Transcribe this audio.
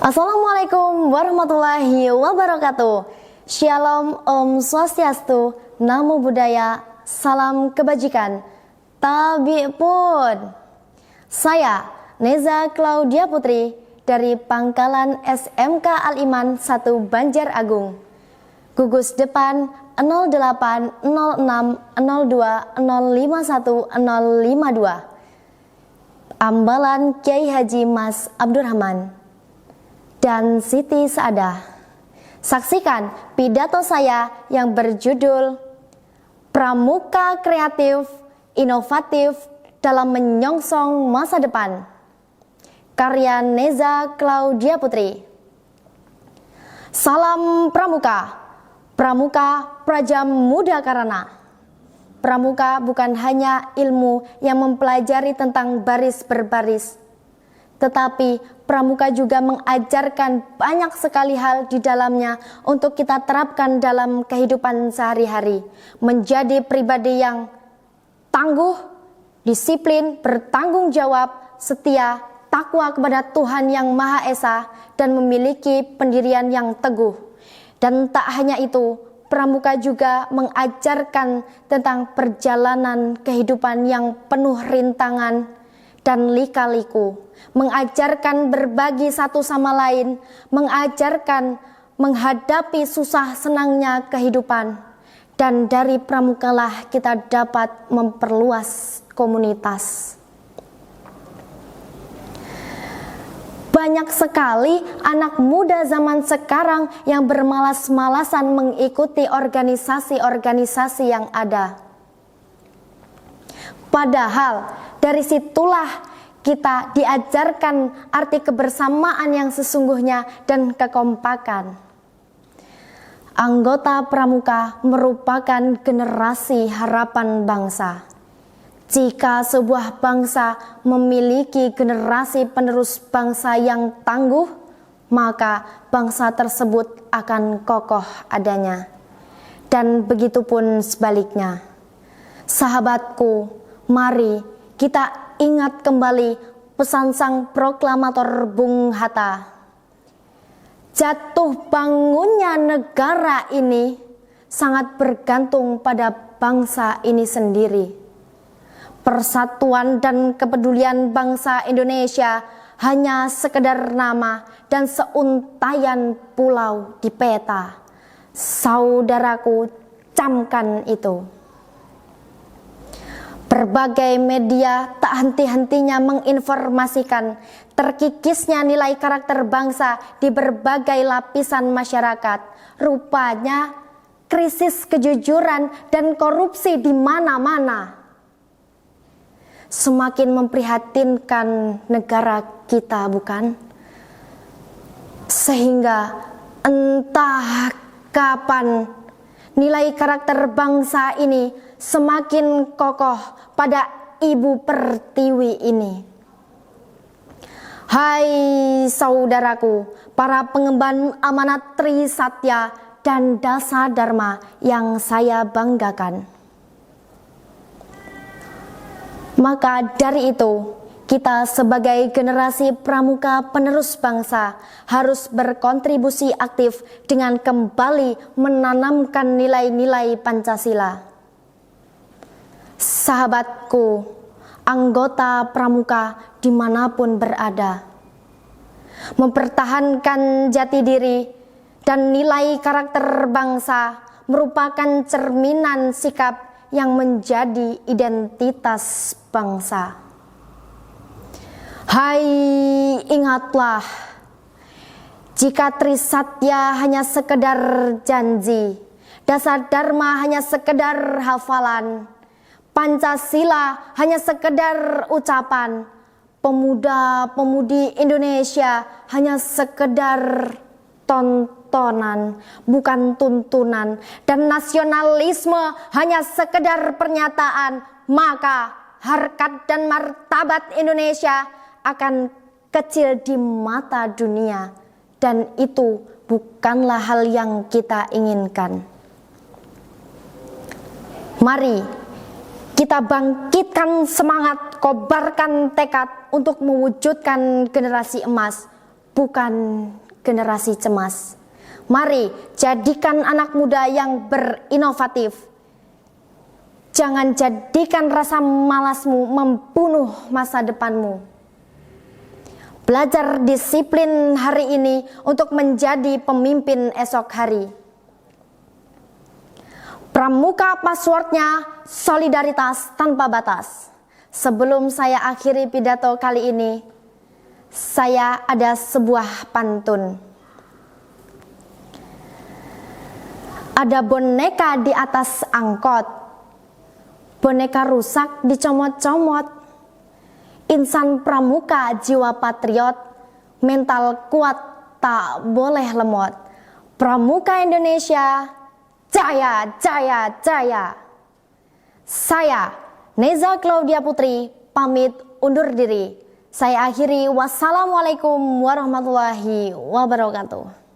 Assalamualaikum warahmatullahi wabarakatuh. Shalom, Om Swastiastu, Namo Buddhaya, salam kebajikan. Tabi pun. Saya Neza Claudia Putri dari Pangkalan SMK Al-Iman 1 Banjar Agung. Gugus depan 08 06 02 051 052. Ambalan Kiai Haji Mas Abdurrahman dan Siti Saadah. Saksikan pidato saya yang berjudul Pramuka Kreatif Inovatif dalam Menyongsong Masa Depan, karya Neza Claudia Putri. Salam Pramuka. Pramuka Praja Muda Karana. Pramuka bukan hanya ilmu yang mempelajari tentang baris berbaris, tetapi pramuka juga mengajarkan banyak sekali hal di dalamnya untuk kita terapkan dalam kehidupan sehari-hari. Menjadi pribadi yang tangguh, disiplin, bertanggung jawab, setia, takwa kepada Tuhan Yang Maha Esa, dan memiliki pendirian yang teguh. Dan tak hanya itu, pramuka juga mengajarkan tentang perjalanan kehidupan yang penuh rintangan dan lika-liku, mengajarkan berbagi satu sama lain, mengajarkan menghadapi susah senangnya kehidupan, dan dari pramukalah kita dapat memperluas komunitas. Banyak sekali anak muda zaman sekarang yang bermalas-malasan mengikuti organisasi-organisasi yang ada. Padahal dari situlah kita diajarkan arti kebersamaan yang sesungguhnya dan kekompakan. Anggota pramuka merupakan generasi harapan bangsa. Jika sebuah bangsa memiliki generasi penerus bangsa yang tangguh, maka bangsa tersebut akan kokoh adanya. Dan begitu pun sebaliknya. Sahabatku, mari kita ingat kembali pesan sang proklamator Bung Hatta. Jatuh bangunnya negara ini sangat bergantung pada bangsa ini sendiri. Persatuan dan kepedulian bangsa Indonesia hanya sekedar nama dan seuntayan pulau di peta. Saudaraku, camkan itu. Berbagai media tak henti-hentinya menginformasikan terkikisnya nilai karakter bangsa di berbagai lapisan masyarakat. Rupanya krisis kejujuran dan korupsi di mana-mana. Semakin memprihatinkan negara kita, bukan? Sehingga entah kapan nilai karakter bangsa ini semakin kokoh pada Ibu Pertiwi ini. Hai saudaraku, para pengemban amanat Trisatya dan Dasa Dharma yang saya banggakan. Maka dari itu, kita sebagai generasi pramuka penerus bangsa harus berkontribusi aktif dengan kembali menanamkan nilai-nilai Pancasila. Sahabatku, anggota pramuka dimanapun berada, mempertahankan jati diri dan nilai karakter bangsa merupakan cerminan sikap yang menjadi identitas bangsa. Hai, ingatlah, jika Trisatya hanya sekedar janji, Dasa Dharma hanya sekedar hafalan, Pancasila hanya sekedar ucapan, pemuda-pemudi Indonesia hanya sekedar tontonan, bukan tuntunan, dan nasionalisme hanya sekedar pernyataan, maka harkat dan martabat Indonesia akan kecil di mata dunia, dan itu bukanlah hal yang kita inginkan. Mari kita bangkitkan semangat, kobarkan tekad untuk mewujudkan generasi emas, bukan generasi cemas. Mari jadikan anak muda yang berinovatif. Jangan jadikan rasa malasmu membunuh masa depanmu. Belajar disiplin hari ini untuk menjadi pemimpin esok hari. Pramuka passwordnya solidaritas tanpa batas. Sebelum saya akhiri pidato kali ini, saya ada sebuah pantun. Ada boneka di atas angkot, boneka rusak dicomot-comot. Insan pramuka jiwa patriot, mental kuat tak boleh lemot. Pramuka Indonesia, jaya, jaya, jaya. Saya, Neza Claudia Putri, pamit undur diri. Saya akhiri, wassalamualaikum warahmatullahi wabarakatuh.